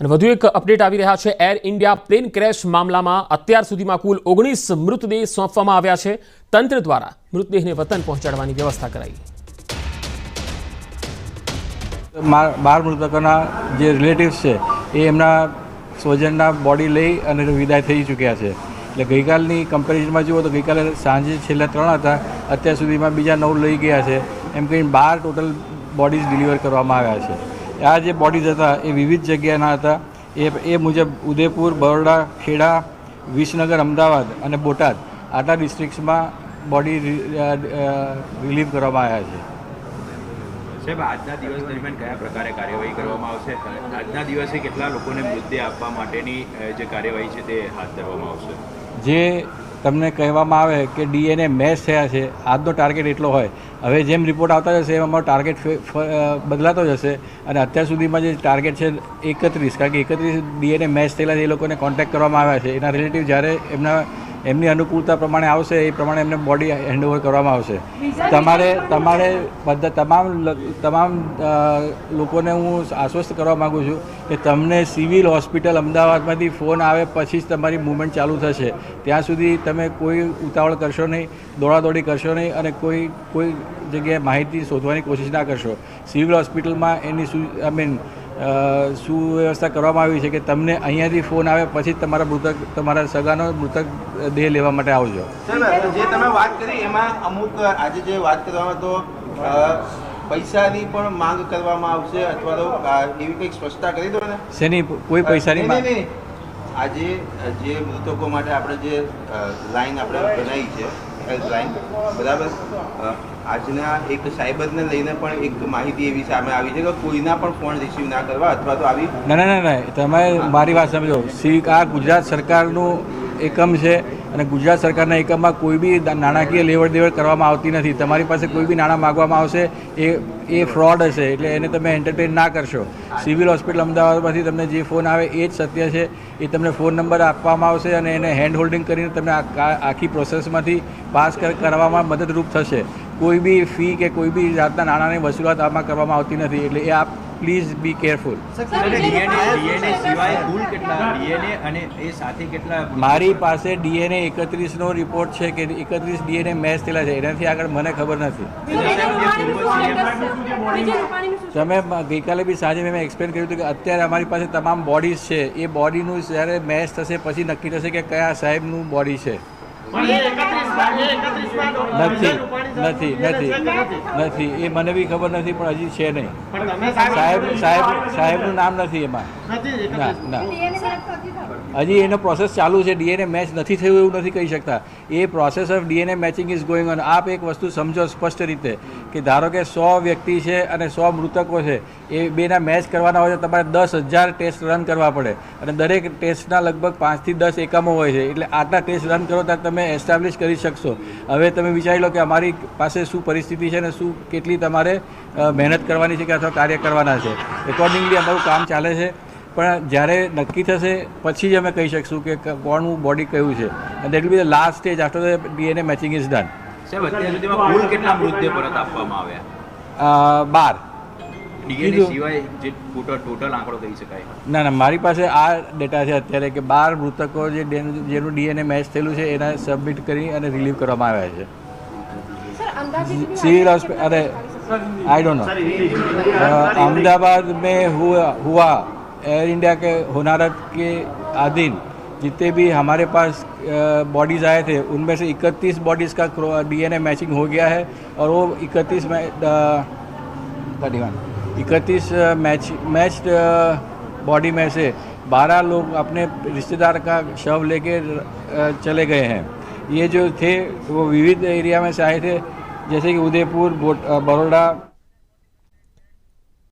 અને વધુ એક અપડેટ આવી રહ્યા છે। એર ઇન્ડિયા પ્લેન ક્રેશ મામલામાં અત્યાર સુધીમાં કુલ 19 મૃતદેહ સોંપવામાં આવ્યા છે। તંત્ર દ્વારા મૃતદેહને વતન પહોંચાડવાની વ્યવસ્થા કરાઈ। 12 મૃતકોના જે રિલેટિવ્સ છે એ એમના સ્વજનના બોડી લઈ અને વિદાય થઈ ચૂક્યા છે। એટલે ગઈકાલની કમ્પેરિઝનમાં જુઓ તો ગઈકાલે સાંજે છેલ્લા 3 હતા, અત્યાર સુધીમાં બીજા 9 લઈ ગયા છે। એમ કહીને 12 ટોટલ બોડીઝ ડિલિવર કરવામાં આવ્યા છે। આ જે બોડીઝ હતા એ વિવિધ જગ્યાના હતા। એ મુજબ ઉદયપુર, બરોડા, ખેડા, વિસનગર, અમદાવાદ અને બોટાદ આટલા ડિસ્ટ્રિક્ટ્સમાં બોડી રિલીવ કરવામાં આવ્યા છે। સાહેબ, આજના દિવસ દરમિયાન કયા પ્રકારે કાર્યવાહી કરવામાં આવશે? આજના દિવસે કેટલા લોકોને મૃતદેહ આપવા માટેની જે કાર્યવાહી છે તે હાથ ધરવામાં આવશે? જે તમને કહેવામાં આવે કે ડીએનએ મેચ થયા છે, આજનો ટાર્ગેટ એટલો હોય। હવે જેમ રિપોર્ટ આવતા જશે એમ અમારો ટાર્ગેટ બદલાતો જશે અને અત્યાર સુધીમાં જે ટાર્ગેટ છે 31, કારણ કે 31 ડીએનએ મેચ થયેલા છે એ લોકોને કોન્ટેક્ટ કરવામાં આવ્યા છે। એના રિલેટિવ જ્યારે એમની અનુકૂળતા પ્રમાણે આવશે એ પ્રમાણે એમને બોડી હેન્ડઓવર કરવામાં આવશે। તમારે બધા તમામ લોકોને હું આશ્વસ્ત કરવા માગું છું કે તમને સિવિલ હોસ્પિટલ અમદાવાદમાંથી ફોન આવે પછી જ તમારી મૂવમેન્ટ ચાલુ થશે। ત્યાં સુધી તમે કોઈ ઉતાવળ કરશો નહીં, દોડાદોડી કરશો નહીં અને કોઈ જગ્યાએ માહિતી શોધવાની કોશિશ ના કરશો। સિવિલ હોસ્પિટલમાં એની સુવ્યવસ્થા કરવામાં આવી છે કે તમને અહીંયાથી ફોન આવે પછી જ તમારા સગાનો મૃતક દેહ લેવા માટે આવજો। જે તમે વાત કરી એમાં અમુક આજે જે વાત કરવામાં તો પૈસાની પણ માંગ કરવામાં આવશે અથવા તો એવી કંઈક સ્પષ્ટતા કરી દો ને। શેની કોઈ પૈસાની માંગ? આજે જે મૃતકો માટે આપણે જે લાઈન આપણે બનાવી છે હેલ્પલાઈન, બરાબર, આજના એક સાયબરને લઈને પણ એક માહિતી એવી સામે આવી છે કે કોઈના પણ ફોન રિસીવ ના કરવા અથવા તો આવી ના, તમે મારી વાત સમજો। આ ગુજરાત સરકારનું એકમ છે અને ગુજરાત સરકારના એકમમાં કોઈ બી નાણાકીય લેવડ દેવડ કરવામાં આવતી નથી। તમારી પાસે કોઈ બી નાણાં માગવામાં આવશે એ ફ્રોડ હશે, એટલે એને તમે એન્ટરટેન ના કરશો। સિવિલ હોસ્પિટલ અમદાવાદમાંથી તમને જે ફોન આવે એ જ સત્ય છે। એ તમને ફોન નંબર આપવામાં આવશે અને એને હેન્ડ હોલ્ડિંગ કરીને તમને આખી પ્રોસેસમાંથી પાસ કરવામાં મદદરૂપ થશે। કોઈ બી ફી કે કોઈ બી જાતના નાણાંની વસૂલાત આમાં કરવામાં આવતી નથી, એટલે એ આપ પ્લીઝ બી કેરફુલ। મારી પાસે ડીએનએ 31નો રિપોર્ટ છે કે 31 ડીએનએ મેચ થયેલા છે, એનાથી આગળ મને ખબર નથી। તમે ગઈકાલે બી સાંજે મેં એક્સપ્લેન કર્યું હતું કે અત્યારે અમારી પાસે તમામ બોડીઝ છે, એ બોડીનું જ્યારે મેચ થશે પછી નક્કી થશે કે કયા સાહેબનું બોડી છે। નથી એ મને બી ખબર નથી, પણ હજી છે નહીં। સાહેબનું નામ નથી એમાં, ના હજી એનો પ્રોસેસ ચાલુ છે। ડીએનએ મેચ નથી થયું એવું નથી કહી શકતા। એ process of DNA matching is going on. આપ એક વસ્તુ સમજો સ્પષ્ટ રીતે કે ધારો કે 100 વ્યક્તિ છે અને 100 મૃતકો છે, એ બેના મેચ કરવાના હોય તો તમારે 10,000 ટેસ્ટ રન કરવા પડે અને દરેક ટેસ્ટના લગભગ 5 થી 10 એકમો હોય છે, એટલે આટલા ટેસ્ટ રન કરો ત્યારે તમે એસ્ટાબ્લિશ કરી શકશો। હવે તમે વિચારી લો કે અમારી પાસે શું પરિસ્થિતિ છે અને કેટલી તમારે મહેનત કરવાની છે કે અથવા કાર્ય કરવાના છે। એકોર્ડિંગલી અમારું કામ ચાલે છે, પણ જ્યારે નક્કી થશે પછી જ અમે કહી શકશું કે કોણનું બોડી કયું છે, અને that will be the last stage after the DNA matching is done. સાહેબ, અત્યાર સુધીમાં કુલ કેટલા મૃતદેહ પરત આપવામાં આવ્યા? 12 ડીએનએ સિવાય જે ટોટલ આંકડો કહી શકાય? ના, મારી પાસે આ ડેટા છે અત્યારે કે 12 મૃતકો જેનું ડીએનએ મેચ થયેલું છે એના સબમિટ કરી અને રિલીવ કરવામાં આવ્યા છે। सिविल हॉस्पिटल, अरे आई डोंट नो, अहमदाबाद में हुआ एयर इंडिया के होनारत के अधीन जितने भी हमारे पास बॉडीज़ आए थे उनमें से 31 बॉडीज़ का डीएनए मैचिंग हो गया है और वो 31 मैच्ड बॉडी में से 12 लोग अपने रिश्तेदार का शव लेके चले गए हैं। ये जो थे वो विविध एरिया में से आए थे, जैसे कि उदयपुर, बरोड़ा,